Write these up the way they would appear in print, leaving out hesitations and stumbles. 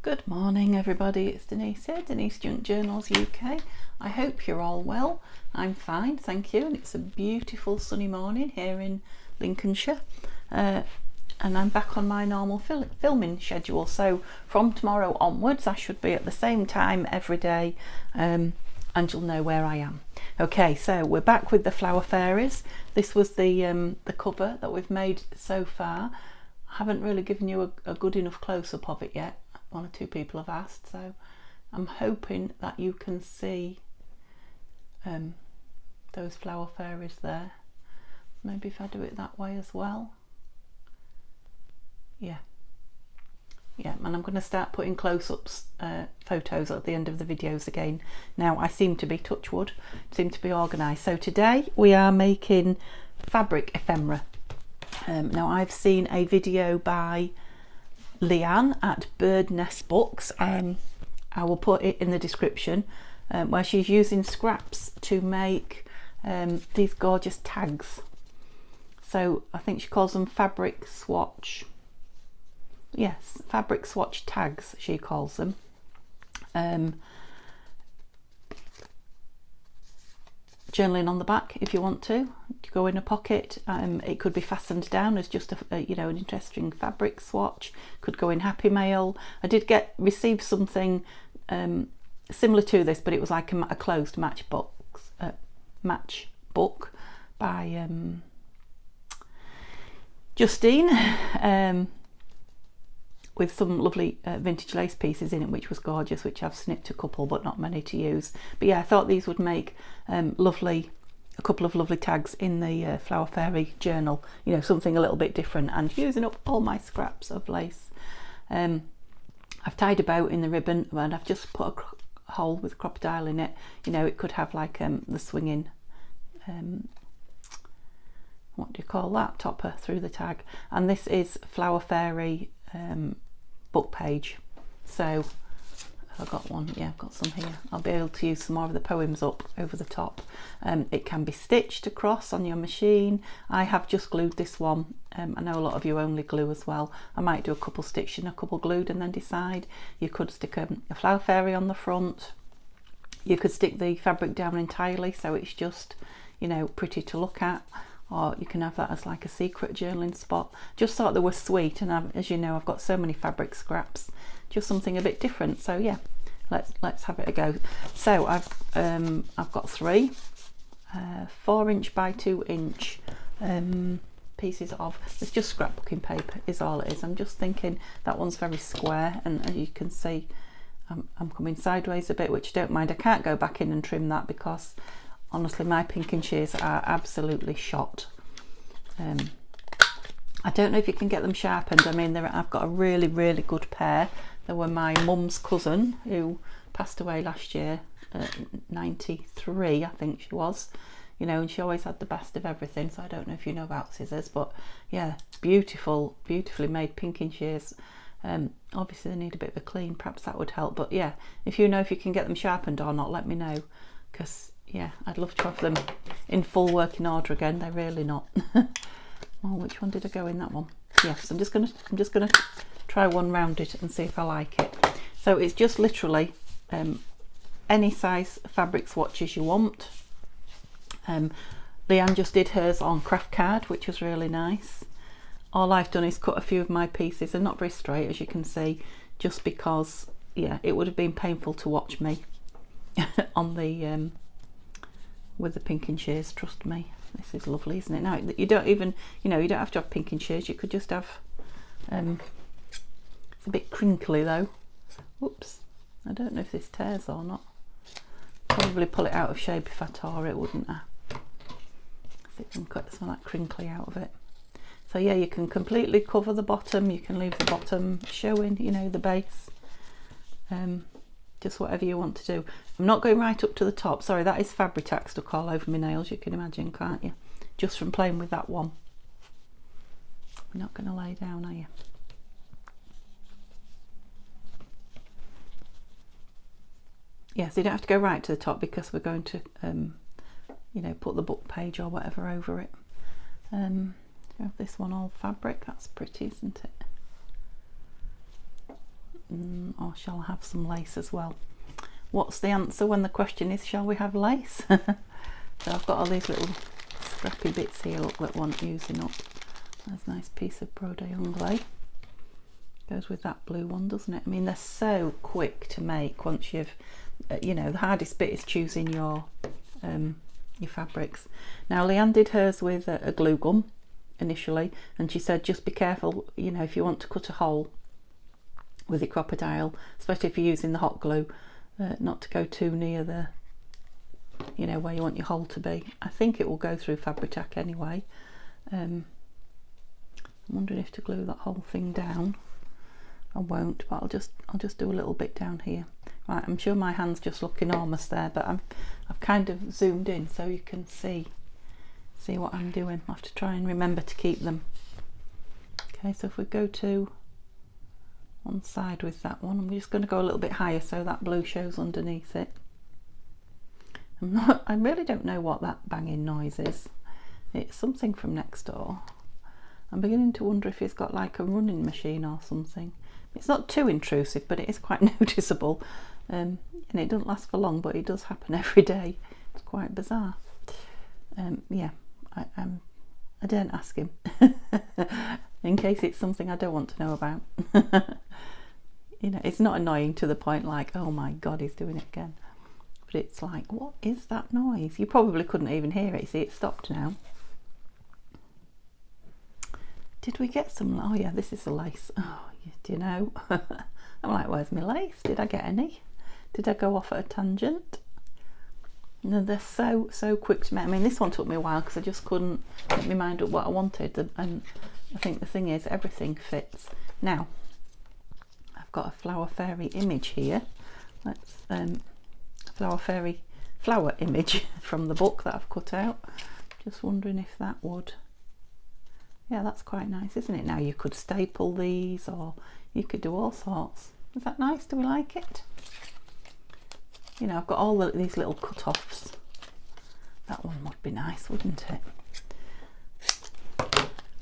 Good morning everybody, it's Denise here, Denise Junk Journals UK. I hope you're all well. I'm fine, thank you, and it's a beautiful sunny morning here in Lincolnshire. And I'm back on my normal filming schedule, so from tomorrow onwards I should be at the same time every day, and you'll know where I am. Okay, so we're back with the Flower Fairies. This was the cover that we've made so far. I haven't really given you a good enough close-up of it yet. One or two people have asked, so I'm hoping that you can see those flower fairies there. Maybe if I do it that way as well. Yeah, and I'm going to start putting close-ups photos at the end of the videos again. Now I seem to be, touch wood, seem to be organised. So today we are making fabric ephemera. Now I've seen a video by leAnn at Bird Nest Books, I will put it in the description, where she's using scraps to make these gorgeous tags. So I think she calls them fabric swatch, yes, fabric swatch tags she calls them. Journaling on the back if you want to go in a pocket. It could be fastened down as just a you know, an interesting fabric swatch. Could go in Happy Mail. I did receive something similar to this, but it was like a closed matchbook by Justine, with some lovely vintage lace pieces in it, which was gorgeous, which I've snipped a couple but not many to use. But yeah, I thought these would make a couple of lovely tags in the Flower Fairy journal, you know, something a little bit different, and using up all my scraps of lace. I've tied a bow in the ribbon and I've just put a hole with crocodile in it. You know, it could have like the swinging what do you call that, topper through the tag. And this is Flower Fairy book page, so I've got one, yeah, I've got some here. I'll be able to use some more of the poems up over the top. It can be stitched across on your machine. I have just glued this one. I know a lot of you only glue as well. I might do a couple stitched and a couple glued and then decide. You could stick a flower fairy on the front. You could stick the fabric down entirely so it's just, you know, pretty to look at. Or you can have that as like a secret journaling spot. Just thought they were sweet, and as you know, I've got so many fabric scraps, just something a bit different. So yeah, let's have it a go. So I've got three 4" by 2" pieces of, it's just scrapbooking paper is all it is. I'm just thinking that one's very square, and as you can see I'm coming sideways a bit, which I don't mind. I can't go back in and trim that because honestly my pinking shears are absolutely shot. I don't know if you can get them sharpened. I mean, I've got a really good pair. They were my mum's cousin who passed away last year, 93 I think she was, you know, and she always had the best of everything. So I don't know if you know about scissors, but yeah, beautifully made pinking shears. Obviously they need a bit of a clean, perhaps that would help. But yeah, if you know if you can get them sharpened or not, let me know, because yeah, I'd love to have them in full working order again. They're really not. Oh, which one did I go in? That one. Yes, I'm just gonna try one round it and see if I like it. So it's just literally any size fabric swatches you want. leAnn just did hers on craft card, which was really nice. All I've done is cut a few of my pieces. They're not very straight, as you can see, just because yeah, it would have been painful to watch me on the with the pinking shears. Trust me, this is lovely, isn't it? Now you don't even, you know, you don't have to have pinking shears. You could just have it's a bit crinkly though. Whoops, I don't know if this tears or not. Probably pull it out of shape if I tore it, wouldn't I? See if I can cut some of that crinkly out of it. So yeah, you can completely cover the bottom. You can leave the bottom showing, you know, the base. Just whatever you want to do. I'm not going right up to the top. Sorry, that is Fabri-Tac stuck all over my nails, you can imagine, can't you? Just from playing with that one. You're not going to lay down, are you? Yes, you don't have to go right to the top because we're going to, you know, put the book page or whatever over it. We have this one all fabric. That's pretty, isn't it? or shall I have some lace as well? What's the answer when the question is, shall we have lace? So I've got all these little scrappy bits here, look, that want using up. That's a nice piece of Brode Anglais. Goes with that blue one, doesn't it? I mean, they're so quick to make once you've, you know, the hardest bit is choosing your fabrics. Now leAnn did hers with a glue gun initially, and she said just be careful, you know, if you want to cut a hole with your crocodile, especially if you're using the hot glue, not to go too near the, you know, where you want your hole to be. I think it will go through Fabri-Tac anyway. I'm wondering if to glue that whole thing down. I won't, but I'll just do a little bit down here. Right, I'm sure my hands just look enormous there, but I've kind of zoomed in so you can see what I'm doing. I'll have to try and remember to keep them. Okay, so if we go to one side with that one, I'm just going to go a little bit higher so that blue shows underneath it. I really don't know what that banging noise is. It's something from next door. I'm beginning to wonder if it's got like a running machine or something. It's not too intrusive, but it is quite noticeable, and it doesn't last for long, but it does happen every day. It's quite bizarre. Yeah, I don't ask him in case it's something I don't want to know about. You know, it's not annoying to the point like, oh my god, he's doing it again. But it's like, what is that noise? You probably couldn't even hear it. See, it stopped now. Did we get some? Oh yeah, this is the lace. Oh, do you know? I'm like, where's my lace? Did I get any? Did I go off at a tangent? No, they're so quick to make. I mean, this one took me a while because I just couldn't get my mind up what I wanted, and I think the thing is, everything fits. Now, I've got a Flower Fairy image here. Let's Flower Fairy flower image from the book that I've cut out. Just wondering if that would. Yeah, that's quite nice, isn't it? Now you could staple these, or you could do all sorts. Is that nice? Do we like it? You know, I've got all these little cut-offs. That one would be nice, wouldn't it?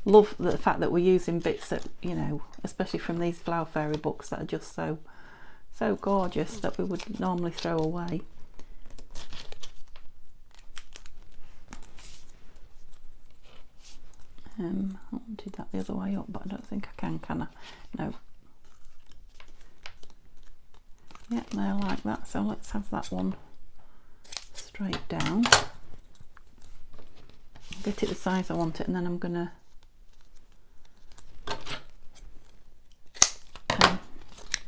Love the fact that we're using bits that, you know, especially from these Flower Fairy books that are just so gorgeous that we would normally throw away. I wanted that the other way up, but I don't think I can I? No. Yeah, they're like that, so let's have that one straight down. Get it the size I want it, and then I'm gonna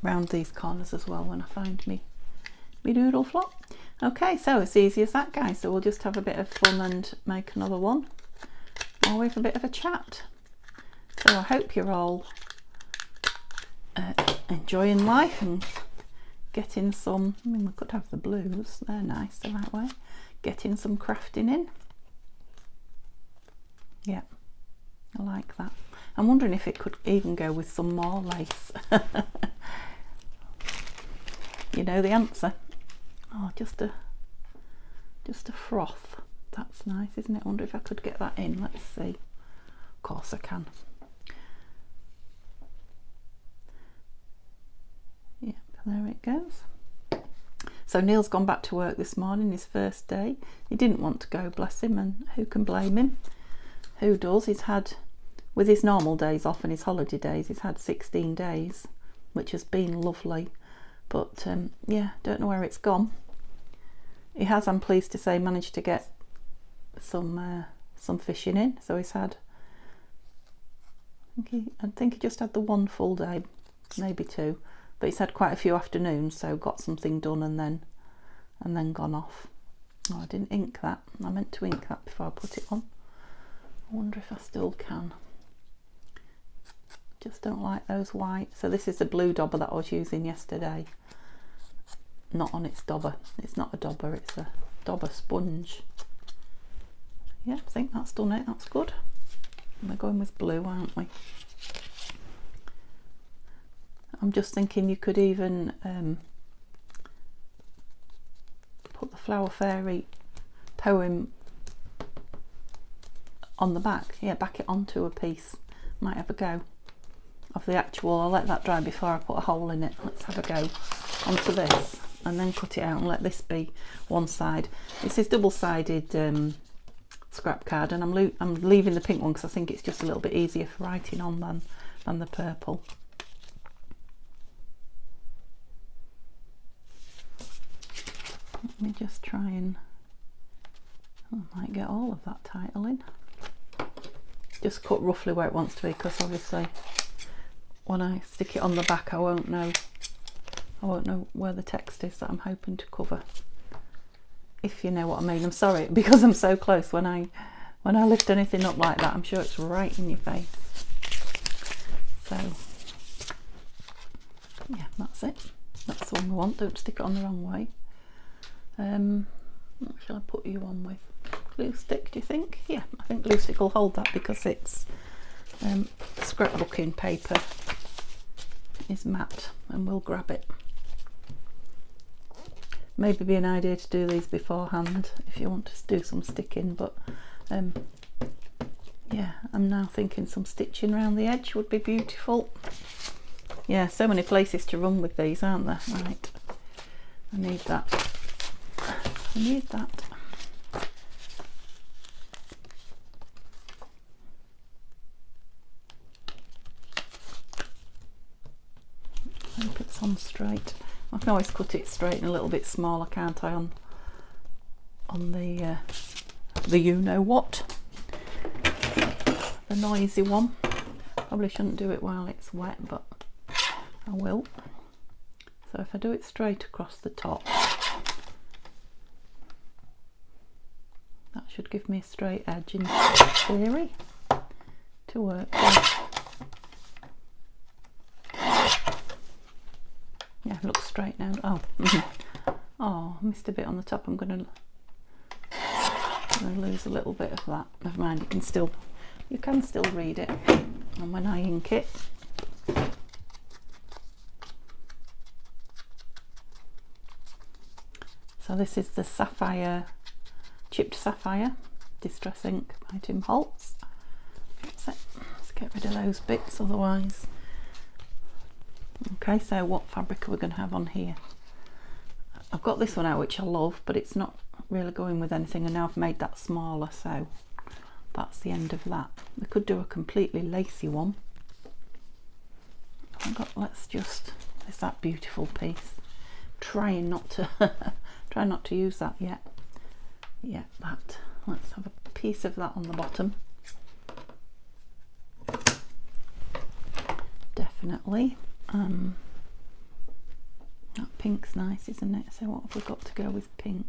round these corners as well when I find me doodle flop. Okay, so it's easy as that, guys. So we'll just have a bit of fun and make another one, or we have a bit of a chat. So I hope you're all enjoying life and getting some, I mean, we could have the blues, they're nice the right way, getting some crafting in. Yeah, I like that. I'm wondering if it could even go with some more lace. You know the answer. Oh, just a froth. That's nice, isn't it? I wonder if I could get that in. Let's see. Of course I can. Yep, there it goes. So Neil's gone back to work this morning, his first day. He didn't want to go, bless him, and who can blame him? Who does? He's had, with his normal days off and his holiday days, he's had 16 days, which has been lovely. But yeah, don't know where it's gone. He has, I'm pleased to say, managed to get some fishing in. So he's had, I think he just had the one full day, maybe two, but he's had quite a few afternoons, so got something done and then gone off. Oh, I didn't ink that. I meant to ink that before I put it on. I wonder if I still can. Just don't like those white. So this is the blue dauber that I was using yesterday. Not on its dauber. It's not a dauber, it's a dauber sponge. Yeah, I think that's done it. That's good. We're going with blue, aren't we? I'm just thinking you could even put the Flower Fairy poem on the back. Yeah, back it onto a piece. Might have a go. of the actual. I'll let that dry before I put a hole in it. Let's have a go onto this and then cut it out and let this be one side. This is double-sided scrap card, and I'm leaving the pink one because I think it's just a little bit easier for writing on than the purple. Let me just try and, I might get all of that title in. Just cut roughly where it wants to be, because obviously when I stick it on the back I won't know where the text is that I'm hoping to cover, if you know what I mean. I'm sorry, because I'm so close, when I lift anything up like that I'm sure it's right in your face. So yeah, that's it. That's the one we want. Don't stick it on the wrong way. What shall I put you on with? Glue stick, do you think? Yeah, I think glue stick will hold that, because it's scrapbooking paper is matte and we'll grab it. Maybe be an idea to do these beforehand if you want to do some sticking, but yeah, I'm now thinking some stitching around the edge would be beautiful. Yeah, so many places to run with these, aren't there? Right, I need that. I need that. I hope it's on straight. I can always cut it straight and a little bit smaller, can't I, on the you know what, the noisy one. Probably shouldn't do it while it's wet, but I will. So if I do it straight across the top, that should give me a straight edge in theory to work with. Yeah, it looks straight now. Oh, oh, I missed a bit on the top. I'm going to lose a little bit of that. Never mind. You can still read it. And when I ink it, so this is the sapphire, chipped sapphire distress ink by Tim Holtz. That's it. Let's get rid of those bits, otherwise. Okay, so what fabric are we going to have on here? I've got this one out, which I love, but it's not really going with anything, and now I've made that smaller, so that's the end of that. We could do a completely lacy one. Let's just, there's that beautiful piece. Trying not to try not to use that yet. Yeah, that. Let's have a piece of that on the bottom. Definitely. That pink's nice, isn't it? So what have we got to go with pink?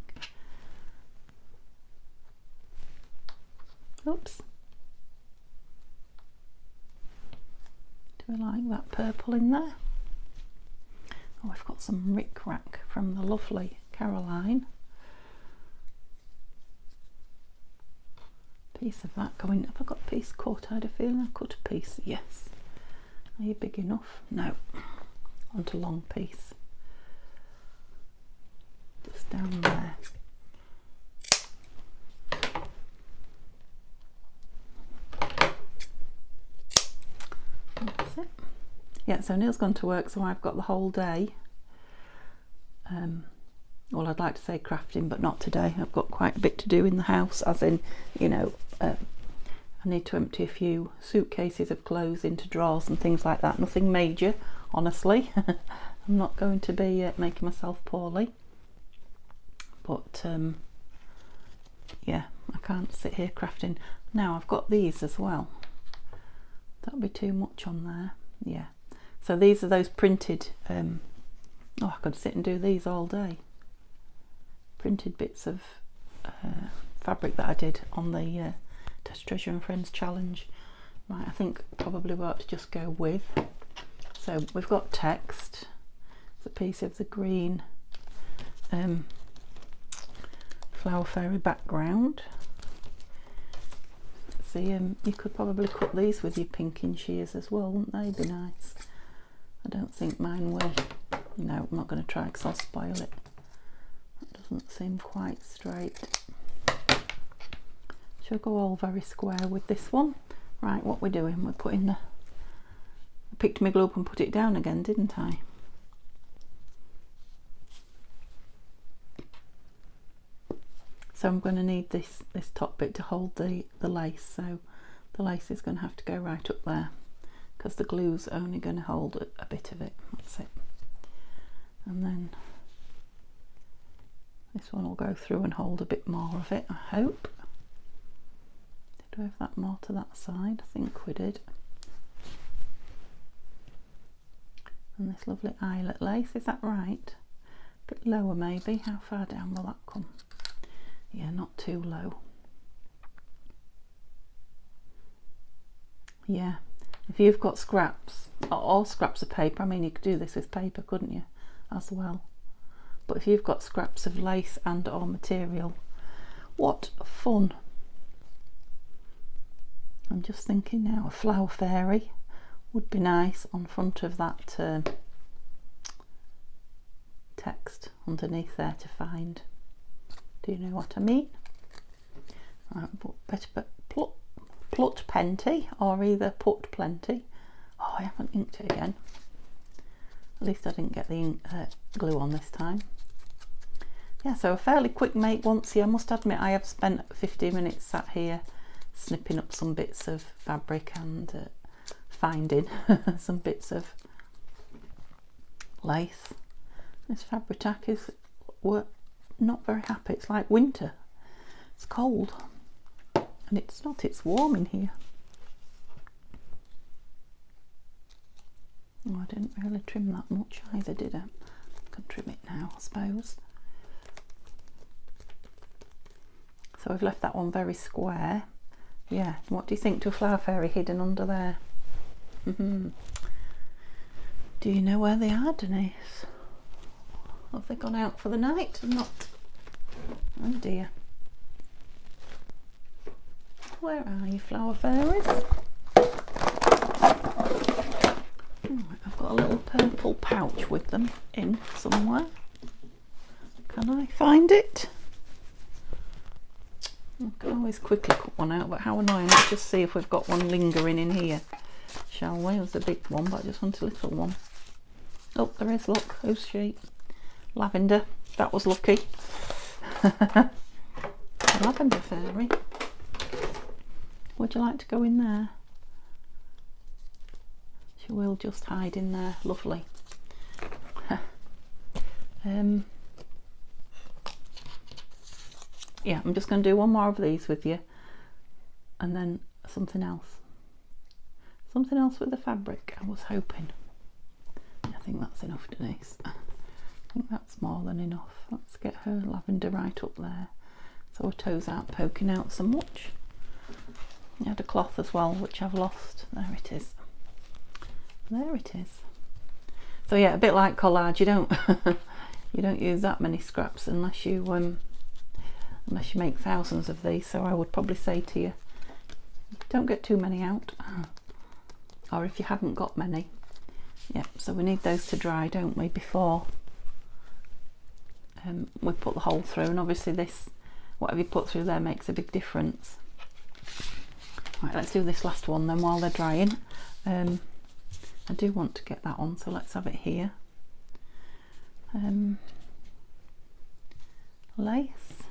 Oops. Do we like that purple in there? Oh, we've got some rick-rack from the lovely Caroline. Piece of that going. Have I got a piece cut? I had a feeling I cut a piece. Yes. Are you big enough? No. Want a long piece. Just down there. That's it. Yeah, so Neil's gone to work, so I've got the whole day. Well, I'd like to say crafting, but not today. I've got quite a bit to do in the house, as in, you know, I need to empty a few suitcases of clothes into drawers and things like that. Nothing major, honestly. I'm not going to be making myself poorly. But yeah, I can't sit here crafting. Now I've got these as well. That'll be too much on there. Yeah. So these are those printed, oh, I could sit and do these all day. Printed bits of fabric that I did on the Tattytreasure and Friends challenge. Right, I think probably we ought to just go with. So we've got text. It's a piece of the green Flower Fairy background. See, you could probably cut these with your pinking shears as well, wouldn't they? Be nice. I don't think mine will. No, I'm not going to try because I'll spoil it. That doesn't seem quite straight. Should go all very square with this one. Right, what we're doing, we're putting picked my glue up and put it down again, didn't I? So I'm going to need this top bit to hold the lace, so the lace is going to have to go right up there because the glue's only going to hold a bit of it. That's it. And then this one will go through and hold a bit more of it, I hope. Did we have that more to that side? I think we did. And this lovely eyelet lace, is that right? A bit lower maybe. How far down will that come? Yeah, not too low. Yeah, if you've got scraps or scraps of paper, I mean, you could do this with paper, couldn't you, as well? But if you've got scraps of lace and or material, what fun. I'm just thinking now, a flower fairy would be nice on front of that text underneath there to find. Do you know what I mean? Right, better plut plenty, or either put plenty. Oh, I haven't inked it again. At least I didn't get the glue on this time. Yeah, so a fairly quick make once here. I must admit I have spent 15 minutes sat here snipping up some bits of fabric and finding some bits of lace. This fabric-tack is not very happy. It's like winter. It's cold. And it's not, it's warm in here. Oh, I didn't really trim that much either, did I? I can trim it now, I suppose. So I've left that one very square. Yeah, what do you think to a flower fairy hidden under there? Do you know where they are, Denise? Have they gone out for the night or not? Oh dear. Where are you, flower fairies? Right, I've got a little purple pouch with them in somewhere. Can I find it? I can always quickly cut one out, but how annoying. Let's just see if we've got one lingering in here, shall we? It was a big one, but I just want a little one. Oh, there is, look. Who's she? Lavender. That was lucky. Lavender fairy. Would you like to go in there? She will just hide in there. Lovely. Yeah, I'm just going to do one more of these with you, and then something else with the fabric. I was hoping. I think that's enough, Denise. I think that's more than enough. Let's get her lavender right up there so her toes aren't poking out so much. I had a cloth as well, which I've lost. There it is. There it is. So yeah, a bit like collage, you don't you don't use that many scraps unless you make thousands of these. So I would probably say to you, don't get too many out, or if you haven't got many. Yeah, so we need those to dry, don't we, before we put the hole through. And obviously this, whatever you put through there makes a big difference. Right, let's do this last one then while they're drying. I do want to get that on, so let's have it here. Lace.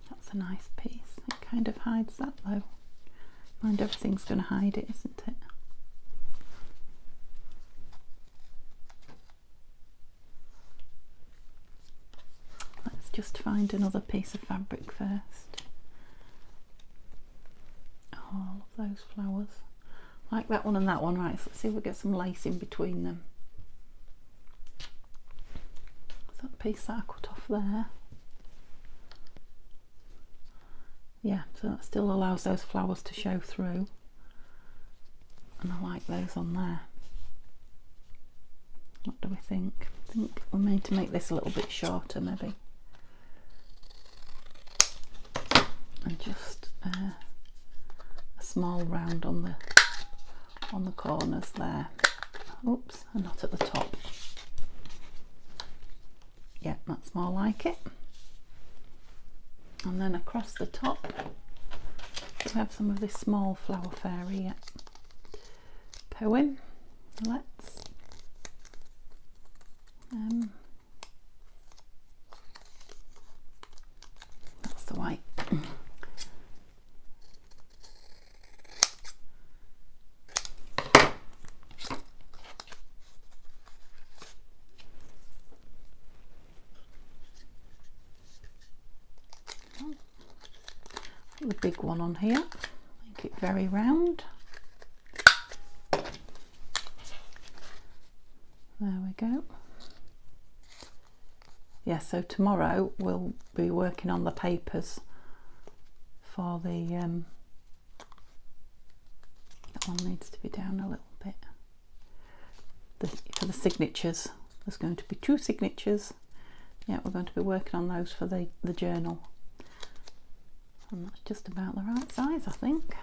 That's a nice piece. It kind of hides that though. Mind, everything's going to hide it, isn't it? Let's just find another piece of fabric first. Oh, I love those flowers. Like that one and that one. Right, so let's see if we get some lace in between them. Is that piece that I cut off there? Yeah, so that still allows those flowers to show through. And I like those on there. What do we think? I think we need to make this a little bit shorter maybe. And just a small round on the corners there. Oops, and not at the top. Yeah, that's more like it. And then across the top we have some of this small flower fairy. Yeah. poem. Let's that's the white. The big one on here, make it very round. There we go. Yeah, so tomorrow we'll be working on the papers for the that one needs to be down a little bit. For the signatures, there's going to be 2 signatures. Yeah, we're going to be working on those for the journal. And that's just about the right size, I think.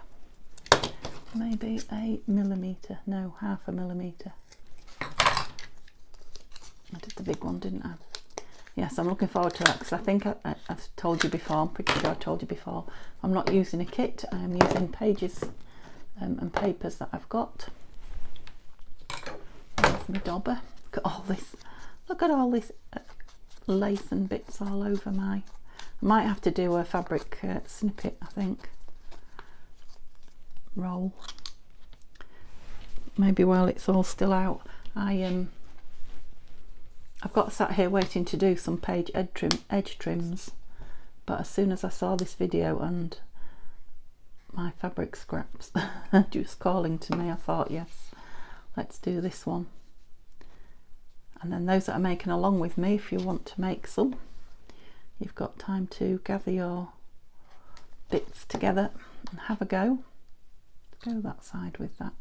Maybe a millimetre, no, 1/2 millimetre. I did the big one, didn't I? Yes, I'm looking forward to that because I think I've told you before, I'm pretty sure I told you before, I'm not using a kit, I'm using pages and papers that I've got. There's my dauber. Look at all this lace and bits all over my... I might have to do a fabric snippet, I think. Roll. Maybe while it's all still out. I've got sat here waiting to do some page edge trims, but as soon as I saw this video and my fabric scraps just calling to me, I thought, yes, let's do this one. And then those that are making along with me, if you want to make some, you've got time to gather your bits together and have a go. Go that side with that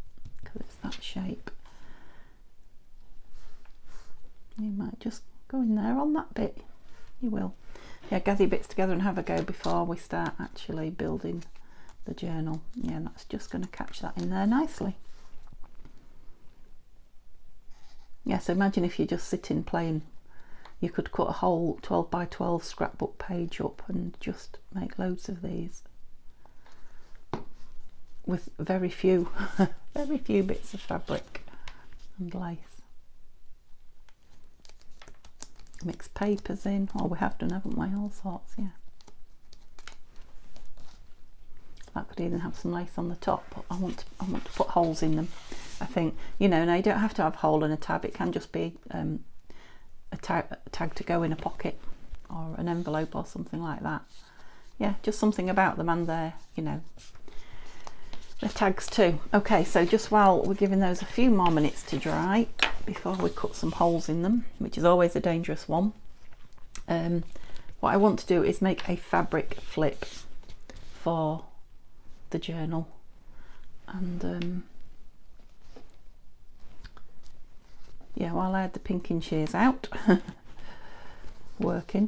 because it's that shape. You might just go in there on that bit. You will. Yeah, gather your bits together and have a go before we start actually building the journal. Yeah, that's just going to catch that in there nicely. Yeah, so imagine if you're just sitting playing. You could cut a whole 12 by 12 scrapbook page up and just make loads of these with very few very few bits of fabric and lace. Mix papers in, or we have done, haven't we? All sorts, yeah. That could even have some lace on the top, but I want to put holes in them, I think. You know, now you don't have to have a hole and a tab, it can just be a tag to go in a pocket or an envelope or something like that. Yeah, just something about them and their, you know, their tags too. Okay, so just while we're giving those a few more minutes to dry before we cut some holes in them, which is always a dangerous one, what I want to do is make a fabric flip for the journal. And yeah, while I had the pinking shears out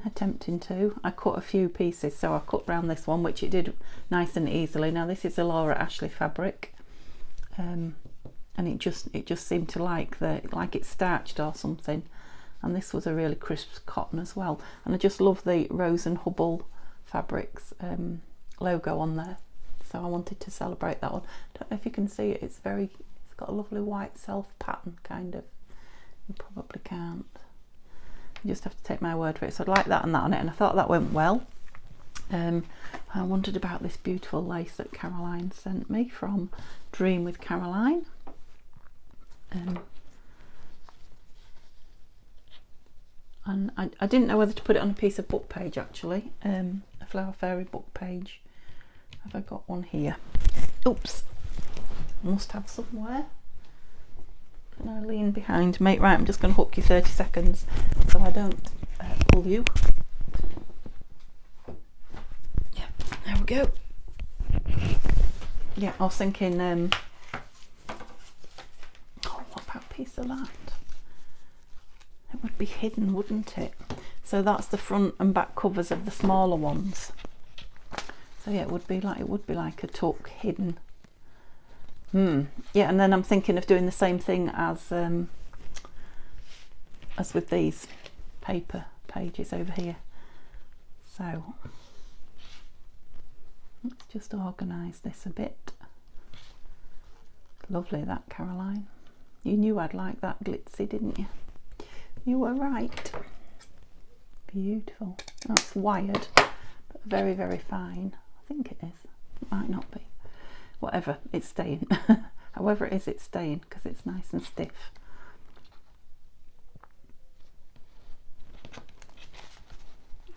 attempting to, I cut a few pieces. So I cut round this one, which it did nice and easily. Now this is a Laura Ashley fabric, and it just seemed to like it starched or something, and this was a really crisp cotton as well. And I just love the Rose and Hubble Fabrics logo on there, so I wanted to celebrate that one. Don't know if you can see it, it's got a lovely white self pattern kind of. You probably can't. You just have to take my word for it. So I'd like that and that on it, and I thought that went well. I wondered about this beautiful lace that Caroline sent me from Dream with Caroline. And I didn't know whether to put it on a piece of book page actually, a Flower Fairy book page. Have I got one here? Oops, must have somewhere. Can I lean behind me? Right, I'm just going to hook you 30 seconds so I don't pull you. Yeah, there we go. Yeah, I was thinking, oh, what about a piece of that? It would be hidden, wouldn't it? So that's the front and back covers of the smaller ones. So yeah, it would be like a tuck hidden. Yeah, and then I'm thinking of doing the same thing as with these paper pages over here. So let's just organise this a bit. Lovely that, Caroline. You knew I'd like that glitzy, didn't you? You were right. Beautiful. That's wired, but very, very fine. I think it is. It might not be. Whatever, it's staying. However it is, it's staying because it's nice and stiff.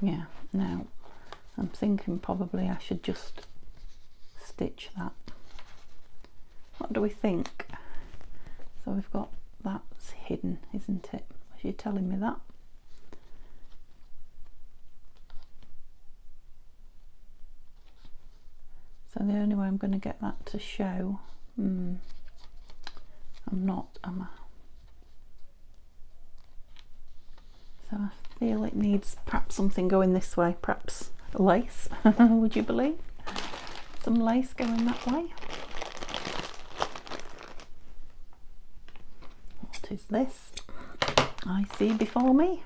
Yeah, now I'm thinking probably I should just stitch that. What do we think? So we've got that's hidden, isn't it? Was you telling me that? So the only way I'm going to get that to show, I'm not, am I? So I feel it needs perhaps something going this way, perhaps lace, would you believe? Some lace going that way. What is this I see before me?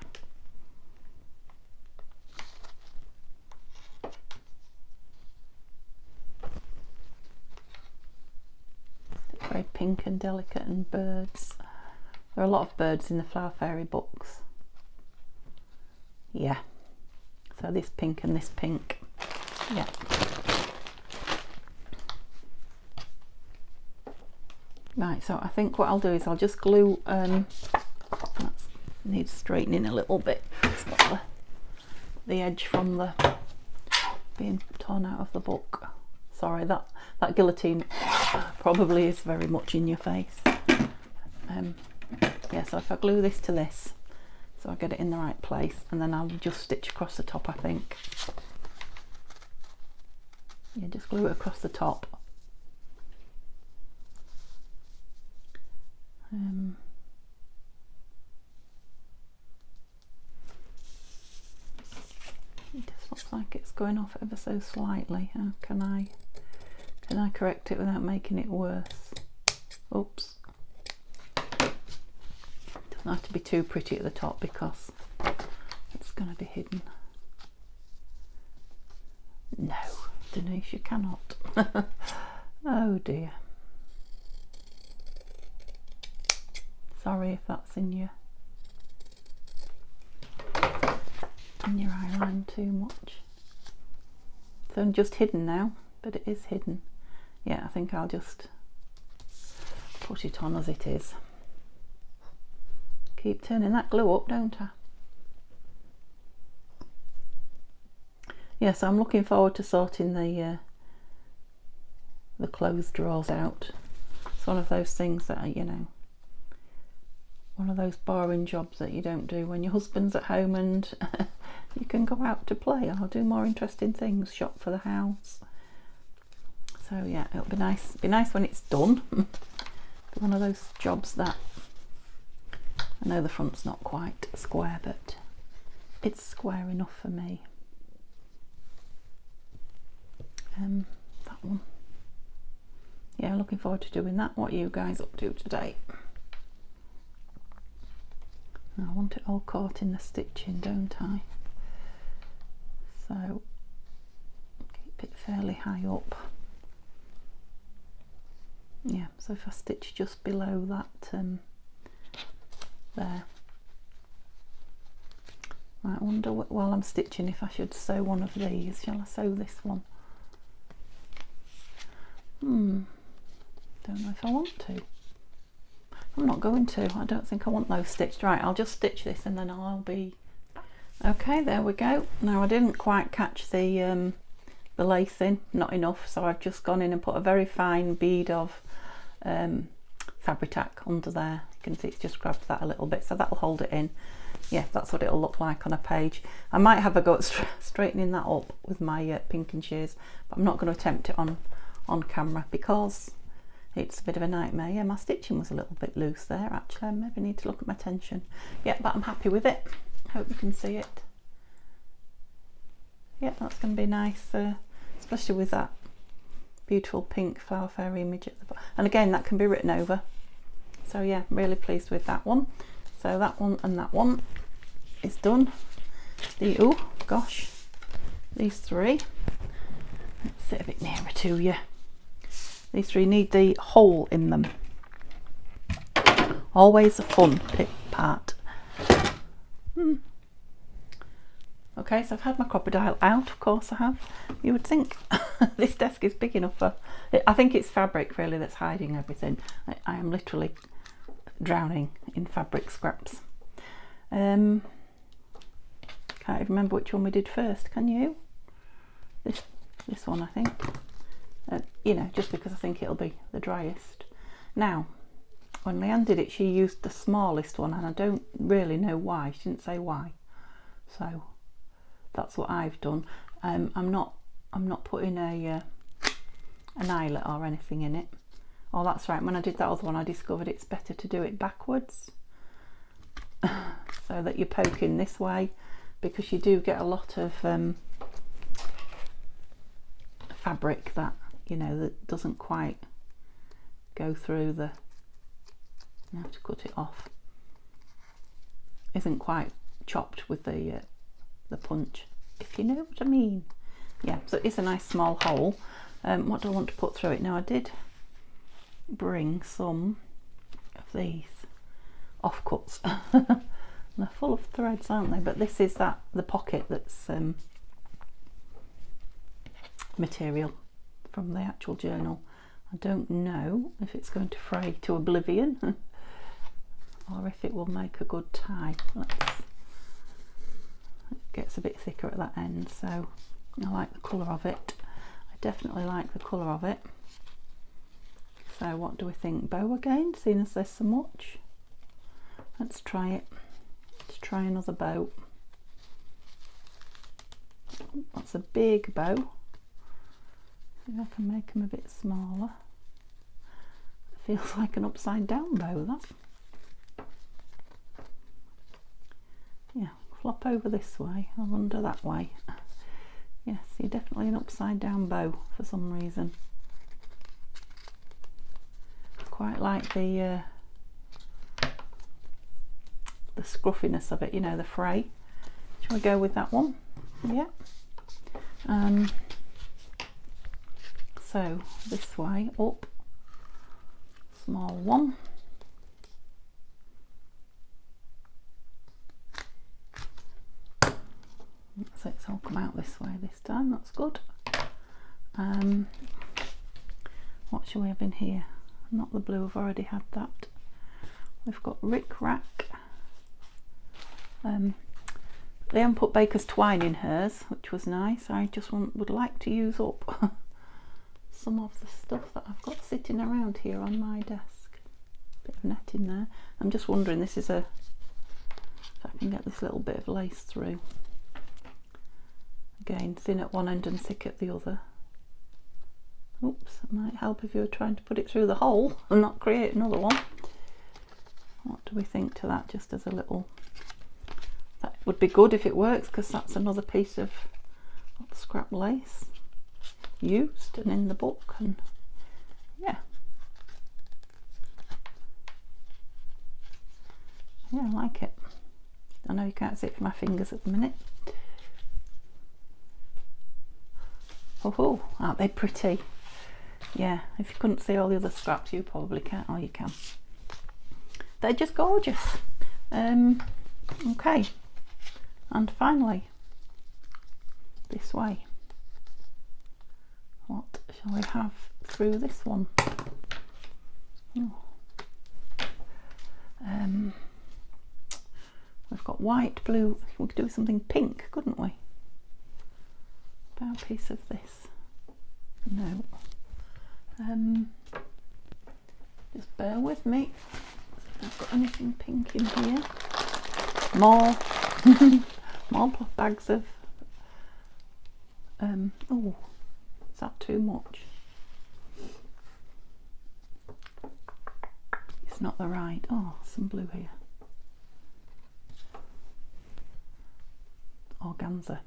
It's very pink and delicate and birds. There are a lot of birds in the Flower Fairy books. Yeah, so this pink and this pink, yeah. Right, so I think what I'll do is I'll just glue, that needs straightening a little bit. It's got the edge from the being torn out of the book. Sorry, that guillotine probably is very much in your face. Yeah, so if I glue this to this, so I get it in the right place, and then I'll just stitch across the top, I think. Yeah, just glue it across the top. It just looks like it's going off ever so slightly. How can I correct it without making it worse? Oops. Doesn't have to be too pretty at the top because it's going to be hidden. No, Denise, you cannot. Oh dear. Sorry if that's in your eyeline too much. So I'm just hidden now, but it is hidden. Yeah, I think I'll just put it on as it is. Keep turning that glue up, don't I? Yeah, so I'm looking forward to sorting the clothes drawers out. It's one of those things that, you know, one of those boring jobs that you don't do when your husband's at home and you can go out to play or do more interesting things, shop for the house. So yeah, it'll be nice. Be nice when it's done. One of those jobs that, I know the front's not quite square, but it's square enough for me. That one. Yeah, looking forward to doing that. What are you guys up to today? I want it all caught in the stitching, don't I? So keep it fairly high up. Yeah, so if I stitch just below that there. I wonder while I'm stitching if I should sew one of these. Shall I sew this one? Don't know if I want to. I'm not going to. I don't think I want those stitched. Right, I'll just stitch this and then I'll be... Okay, there we go. Now I didn't quite catch the lace in, not enough, so I've just gone in and put a very fine bead of Fabri-Tac under there. You can see it's just grabbed that a little bit, so that'll hold it in. Yeah, that's what it'll look like on a page. I might have a go at straightening that up with my pinking shears, but I'm not going to attempt it on camera because it's a bit of a nightmare. Yeah, my stitching was a little bit loose there actually. I maybe need to look at my tension. Yeah, but I'm happy with it. Hope you can see it. Yeah, that's going to be nice, especially with that beautiful pink Flower Fairy image at the bottom. And again, that can be written over. So yeah, really pleased with that one. So that one and that one is done. Oh gosh, these three. Let's sit a bit nearer to you. These three need the hole in them. Always a fun part. Okay, so I've had my crocodile out, of course I have. You would think this desk is big enough for... I think it's fabric really that's hiding everything. I am literally drowning in fabric scraps. Can't even remember which one we did first, can you? This one, I think. You know, just because I think it'll be the driest. Now, when leAnn did it, she used the smallest one, and I don't really know why. She didn't say why. So that's what I've done. I'm not putting an eyelet or anything in it. Oh, that's right. When I did that other one, I discovered it's better to do it backwards, so that you're poking this way, because you do get a lot of fabric that, you know, that doesn't quite go through the... You have to cut it off. Isn't quite chopped with the punch, if you know what I mean. Yeah, so it's a nice small hole. What do I want to put through it? Now, I did bring some of these offcuts. They're full of threads, aren't they? But this is the pocket that's material from the actual journal. I don't know if it's going to fray to oblivion or if it will make a good tie. It gets a bit thicker at that end, so I like the colour of it. I definitely like the colour of it. So what do we think? Bow again, seeing as there's so much. Let's try it. Let's try another bow. That's a big bow. See if I can make them a bit smaller. It feels like an upside down bow, that. Yeah, flop over this way or under that way. Yes, you're definitely an upside down bow for some reason. Quite like the scruffiness of it, you know, the fray. Shall we go with that one? Yeah. So this way up, small one. So it's all come out this way this time, that's good. What shall we have in here? Not the blue, I've already had that. We've got Rick Rack. leAnn put baker's twine in hers, which was nice. I just would like to use up some of the stuff that I've got sitting around here on my desk. Bit of net in there. I'm just wondering, this is if I can get this little bit of lace through. Again, thin at one end and thick at the other. Oops, it might help if you were trying to put it through the hole and not create another one. What do we think to that, just as a little... That would be good if it works, because that's another piece of scrap lace used and in the book, and yeah. Yeah, I like it. I know you can't see it from my fingers at the minute. Oh, aren't they pretty? Yeah, if you couldn't see all the other scraps, you probably can't. Oh, you can. They're just gorgeous. Okay, and finally, this way. What shall we have through this one? Oh. We've got white, blue. We could do something pink, couldn't we? About a piece of this. No. Just bear with me. I've got anything pink in here. More more bags of oh, is that too much? It's not the right. Oh, some blue here. Organza.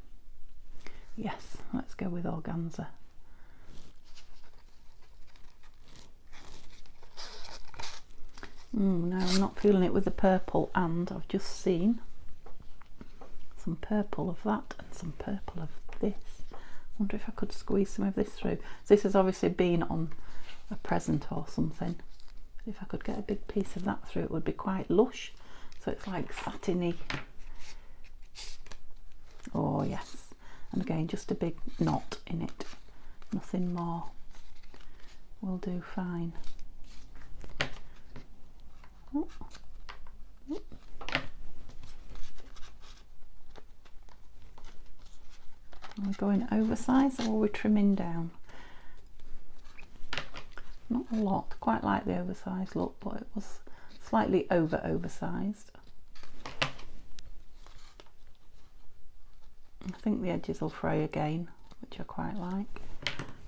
Yes, let's go with organza. No, I'm not feeling it with the purple, and I've just seen some purple of that and some purple of this. I wonder if I could squeeze some of this through. So this has obviously been on a present or something. If I could get a big piece of that through, it would be quite lush. So it's like satiny. Oh yes, and again just a big knot in it, nothing more, will do fine. Oh. Oh. Are we going oversized or are we trimming down? Not a lot, quite like the oversized look, but it was slightly oversized. I think the edges will fray again, which I quite like.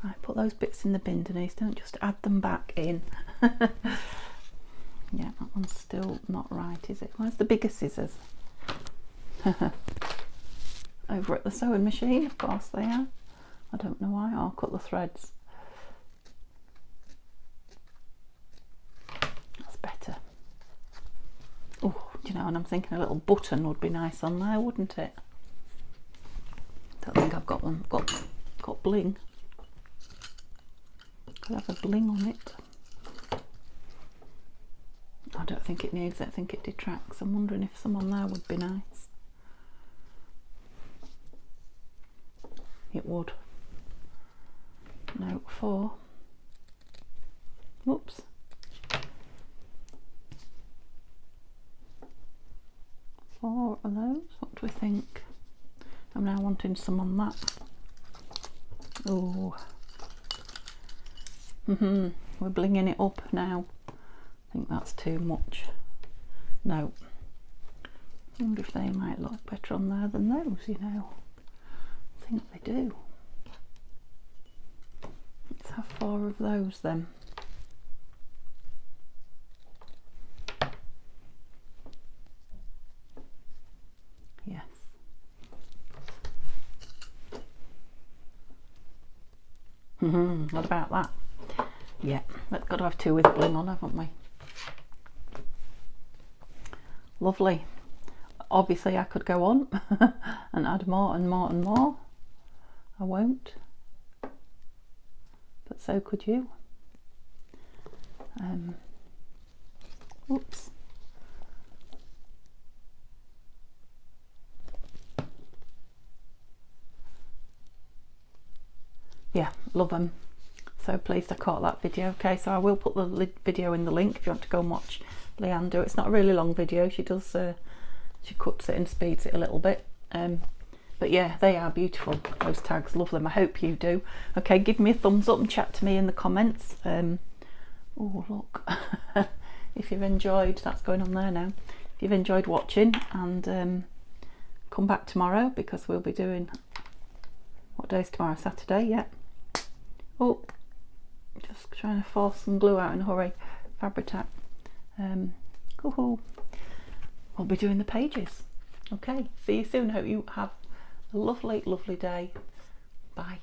Right, put those bits in the bin, Denise, don't just add them back in. Yeah, that one's still not right, is it? Where's the bigger scissors? Over at the sewing machine, of course they are. I don't know why. I'll cut the threads. That's better. Oh, do you know, and I'm thinking a little button would be nice on there, wouldn't it? Don't think I've got one. Got bling. Could have a bling on it. I don't think it needs it. I think it detracts. I'm wondering if some on there would be nice. It would. Note 4. Whoops. 4 of those. What do we think? I'm now wanting some on that. Oh. We're blinging it up now. I think that's too much. No. I wonder if they might look better on there than those, you know. I think they do. Let's have 4 of those then. Yes. What about that? Yeah, we've got to have 2 with bling on, haven't we? Lovely. Obviously I could go on and add more and more and more. I won't, but so could you. Oops. Yeah, love them. So pleased I caught that video. Okay, so I will put the video in the link if you want to go and watch leAnn do it. It's not a really long video. She does, she cuts it and speeds it a little bit. But yeah, they are beautiful, those tags. Love them. I hope you do. Okay, give me a thumbs up and chat to me in the comments. Oh look, if you've enjoyed, that's going on there now. If you've enjoyed watching, and come back tomorrow because we'll be doing, what day is tomorrow? Saturday, yeah. Oh, just trying to force some glue out in a hurry. Fabri-Tac. We'll be doing the pages. Okay, see you soon. Hope you have a lovely, lovely day. Bye.